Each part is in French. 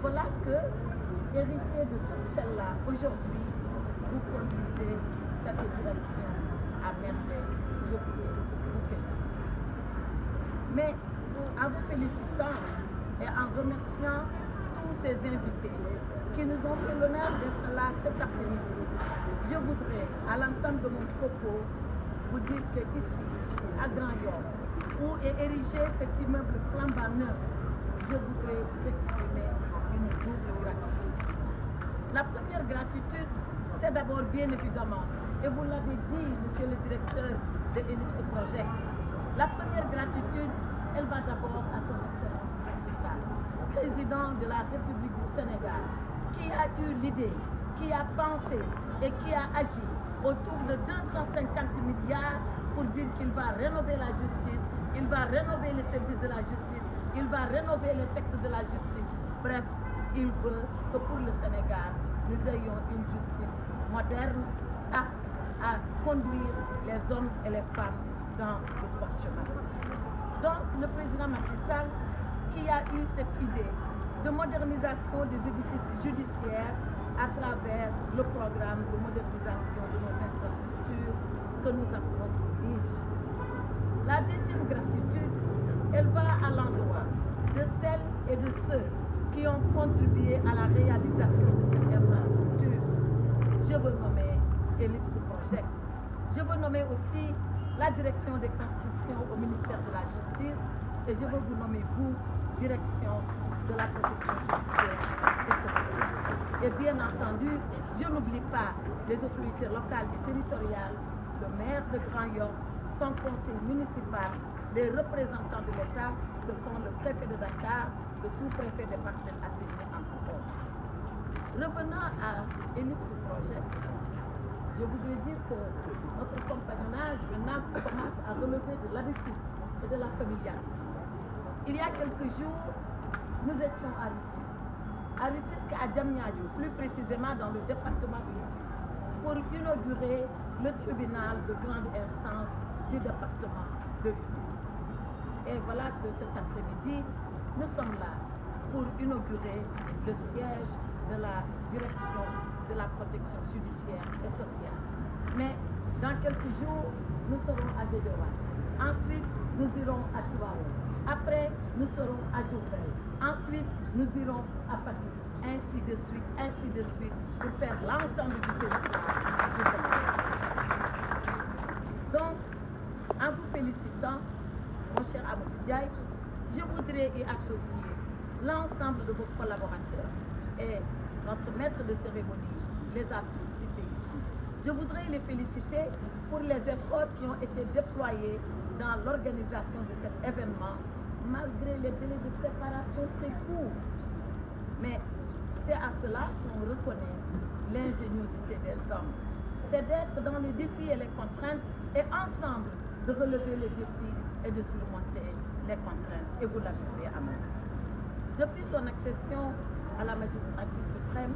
voilà que, héritier de toute celle-là, aujourd'hui, vous conduisez cette direction à merveille. Je voulais vous féliciter. Mais en vous félicitant et en remerciant tous ces invités qui nous ont fait l'honneur d'être là cet après-midi, je voudrais, à l'entame de mon propos, vous dire qu'ici, à Grand Yoff, où est érigé cet immeuble flambant neuf, je voudrais vous exprimer une double gratitude. La première gratitude, c'est d'abord bien évidemment, et vous l'avez dit, monsieur le directeur de Ellipse Project, la première gratitude, elle va d'abord à son excellence Macky Sall, président de la République du Sénégal, qui a eu l'idée, qui a pensé et qui a agi autour de 250 milliards pour dire qu'il va rénover la justice, il va rénover les services de la justice, il va rénover les textes de la justice. Bref, il veut que pour le Sénégal, nous ayons une justice moderne, apte à conduire les hommes et les femmes dans le droit chemin. Donc, le président Macky Sall, qui a eu cette idée de modernisation des édifices judiciaires à travers le programme de modernisation de nos infrastructures que nous appelons LIGE. La deuxième gratitude, elle va à l'endroit de celles et de ceux qui ont contribué à la réalisation de cette infrastructure. Je veux nommer Ellipse Project. Je veux nommer aussi la direction des constructions au ministère de la Justice et je veux vous nommer vous, direction de la protection judiciaire et sociale. Et bien entendu, je n'oublie pas les autorités locales et territoriales, le maire de Grand Yoff, son conseil municipal, les représentants de l'État que sont le préfet de Dakar, le sous-préfet des Parcelles Assainies, entre autres. Revenant à Ellipse Project, je voudrais dire que notre compagnonnage maintenant commence à relever de l'habitude et de la familiarité. Il y a quelques jours, nous étions à Rufisque à Diamniadio, plus précisément dans le département de Rufisque, pour inaugurer le tribunal de grande instance du département de Rufisque. Et voilà que cet après-midi, nous sommes là pour inaugurer le siège de la direction de la protection judiciaire et sociale. Mais dans quelques jours, nous serons à Guédiawaye. Ensuite, nous irons à Tivaouane. Après, nous serons à Diourbel. Ensuite, nous irons à Fatick. Ainsi de suite, pour faire l'ensemble du territoire du Sénégal. Donc, en vous félicitant, mon cher Amadou Ndiaye, je voudrais y associer l'ensemble de vos collaborateurs et notre maître de cérémonie les a tous cités ici. Je voudrais les féliciter pour les efforts qui ont été déployés dans l'organisation de cet événement, malgré les délais de préparation très courts. Mais c'est à cela qu'on reconnaît l'ingéniosité des hommes. C'est d'être dans les défis et les contraintes et ensemble de relever les défis et de surmonter les contraintes. Et vous l'avez fait à moi. Depuis son accession à la magistrature suprême,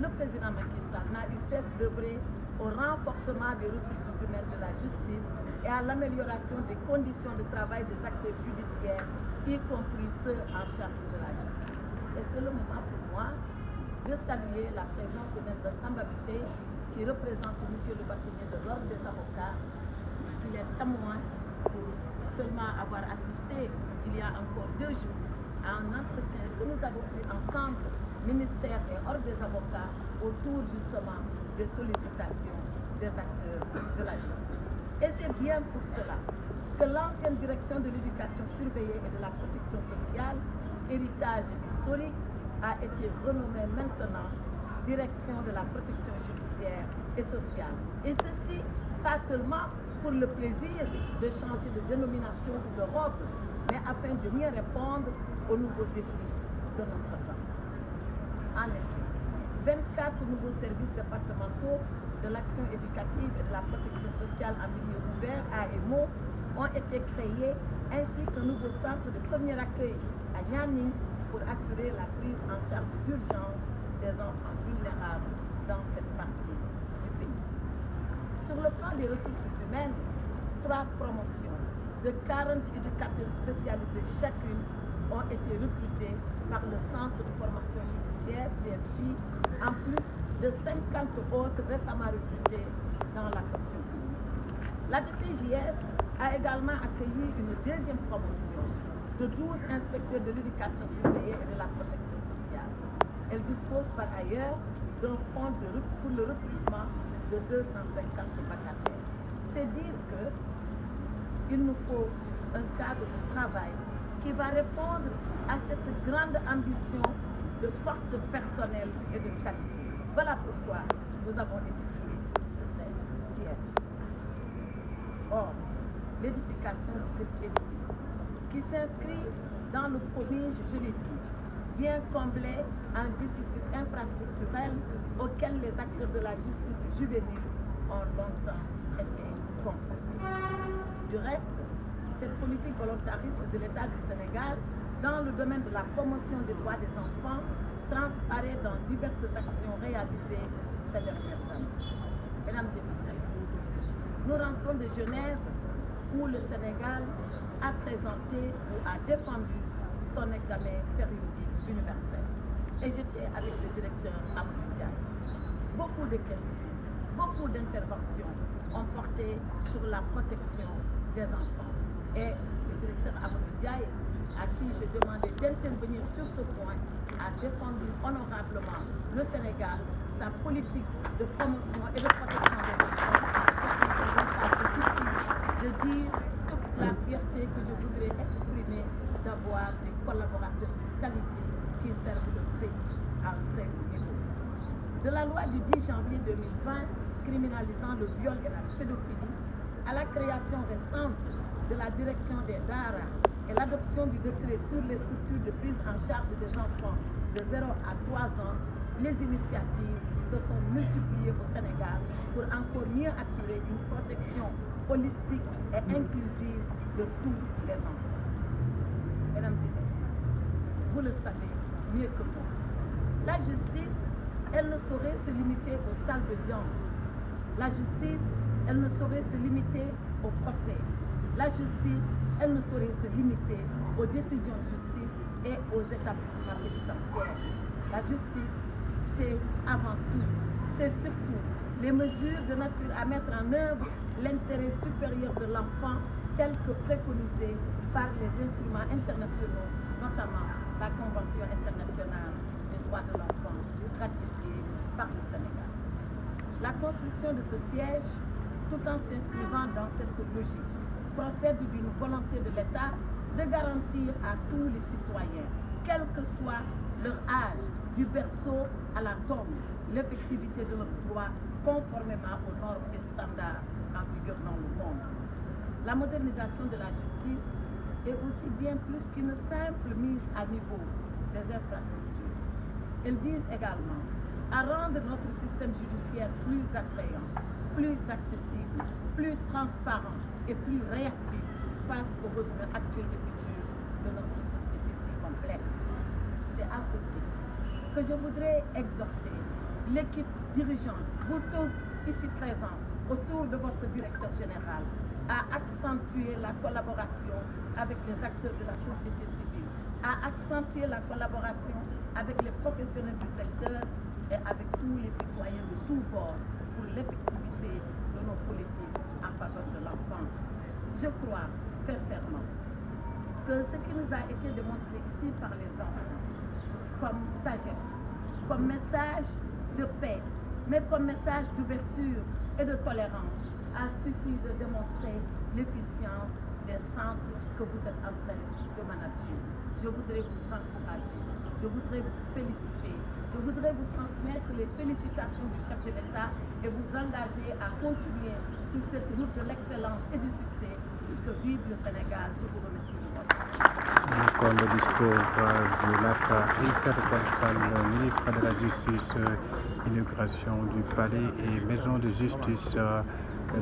le président Macky Sall n'a eu cesse d'œuvrer au renforcement des ressources humaines de la justice et à l'amélioration des conditions de travail des acteurs judiciaires, y compris ceux en charge de la justice. Et c'est le moment pour moi de saluer la présence de Maître Samba Bitèye, qui représente monsieur le bâtonnier de l'ordre des avocats, puisqu'il est témoin pour seulement avoir assisté il y a encore 2 jours à un entretien que nous avons eu ensemble, ministère et ordre des avocats, autour justement des sollicitations des acteurs de la justice. Et c'est bien pour cela que l'ancienne direction de l'éducation surveillée et de la protection sociale, héritage historique, a été renommée maintenant direction de la protection judiciaire et sociale. Et ceci, pas seulement pour le plaisir de changer de dénomination ou de robe, mais afin de mieux répondre aux nouveaux défis de notre temps. En effet, 24 nouveaux services départementaux de l'action éducative et de la protection sociale en milieu ouvert, AMO, ont été créés, ainsi qu'un nouveau centre de premier accueil à Nianing pour assurer la prise en charge d'urgence des enfants vulnérables dans cette partie du pays. Sur le plan des ressources humaines, 3 promotions de 40 éducateurs spécialisés chacune ont été recrutés par le Centre de formation judiciaire, CFJ, en plus de 50 autres récemment recrutés dans la fonction publique. La DPJS a également accueilli une deuxième promotion de 12 inspecteurs de l'éducation surveillée et de la protection sociale. Elle dispose par ailleurs d'un fonds pour le recrutement de 250 vacataires. C'est dire qu'il nous faut un cadre de travail qui va répondre à cette grande ambition de force personnel et de qualité. Voilà pourquoi nous avons édifié ce siège. Or, l'édification de cet édifice, qui s'inscrit dans le prodige, je l'ai dit, vient combler un déficit infrastructurel auquel les acteurs de la justice juvénile ont longtemps été confrontés. Du reste, cette politique volontariste de l'État du Sénégal dans le domaine de la promotion des droits des enfants transparaît dans diverses actions réalisées ces dernières années. Mesdames et messieurs, nous rentrons de Genève où le Sénégal a présenté ou a défendu son examen périodique universel. Et j'étais avec le directeur Amadou Ndiaye. Beaucoup de questions, beaucoup d'interventions ont porté sur la protection des enfants. Et le directeur Amadou Ndiaye, à qui j'ai demandé d'intervenir sur ce point, a défendu honorablement le Sénégal, sa politique de promotion et de protection des enfants. C'est ici de dire toute la fierté que je voudrais exprimer d'avoir des collaborateurs de qualité qui servent le pays à un très haut niveau. De la loi du 10 janvier 2020 criminalisant le viol et la pédophilie à la création récente de la direction des DARA et l'adoption du décret sur les structures de prise en charge des enfants de 0 à 3 ans, les initiatives se sont multipliées au Sénégal pour encore mieux assurer une protection holistique et inclusive de tous les enfants. Mesdames et messieurs, vous le savez mieux que moi. La justice, elle ne saurait se limiter aux salles d'audience. La justice, elle ne saurait se limiter au procès. La justice, elle ne saurait se limiter aux décisions de justice et aux établissements pénitentiaires. La justice, c'est avant tout, c'est surtout les mesures de nature à mettre en œuvre l'intérêt supérieur de l'enfant tel que préconisé par les instruments internationaux, notamment la Convention internationale des droits de l'enfant ratifiée par le Sénégal. La construction de ce siège, tout en s'inscrivant dans cette logique, procède d'une volonté de l'État de garantir à tous les citoyens, quel que soit leur âge, du berceau à la tombe, l'effectivité de leurs droits conformément aux normes et standards en vigueur dans le monde. La modernisation de la justice est aussi bien plus qu'une simple mise à niveau des infrastructures. Elle vise également à rendre notre système judiciaire plus attrayant, plus accessible, plus transparent et plus réactif face aux besoins actuels et futurs de notre société si complexe. C'est à ce titre que je voudrais exhorter l'équipe dirigeante, vous tous ici présents, autour de votre directeur général, à accentuer la collaboration avec les acteurs de la société civile, à accentuer la collaboration avec les professionnels du secteur et avec tous les citoyens de tous bords pour l'effectivité de nos politiques en faveur de l'enfance. Je crois sincèrement que ce qui nous a été démontré ici par les enfants, comme sagesse, comme message de paix, mais comme message d'ouverture et de tolérance, a suffi de démontrer l'efficience des centres que vous êtes en train de manager. Je voudrais vous encourager, je voudrais vous féliciter, je voudrais vous transmettre les félicitations du chef de l'État et vous engager à continuer sur cette route de l'excellence et du succès. Que vive le Sénégal. Je vous remercie de votre attention. Le discours de l'APA Issa Sall, ministre de la Justice, inauguration du palais et maison de justice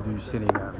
du Sénégal.